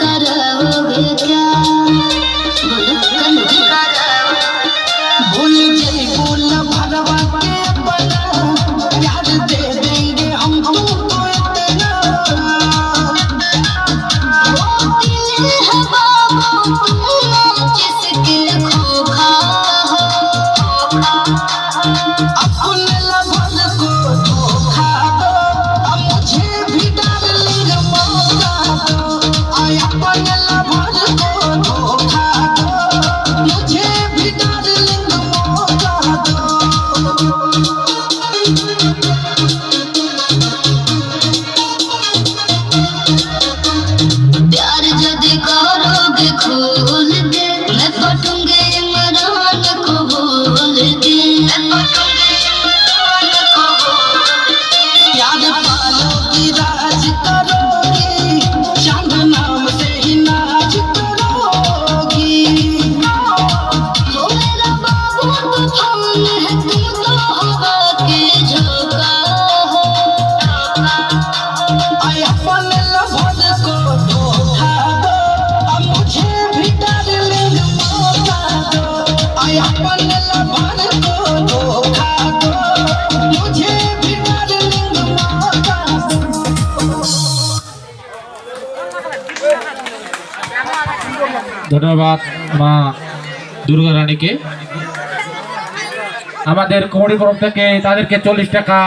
करोगे क्या बोलो भूल जाई बोल भरवा के बना याद दे देंगे हम तुमको इतना वो दिल है बाबू जिसके खोखा हो अपने लफ्ज को धोखा दो अब मुझे भी डार्लिंग मौका दो अपने लफ्ज को धोखा दो मुझे भी डार्लिंग मौका दो प्यार जदि करोगे खोल दे मैं पटूंगे इमरान को बोल दे प्यार पालोगी राज करोगी चांद नाम से ही नाच करोगी वो मेरा बाबू तूफान है तुम तो हवा के झोंका हो अपने लफ्ज को धोखा दो अब मुझे भी डार्लिंग मौका दो अपने लफ्ज को धोखा दो मुझे भी डार्लिंग मौका दो ধন্যবাদ মা দুর্গা রানীকে। আমাদের কমিটির তরফ থেকে তাদেরকে 40 টাকা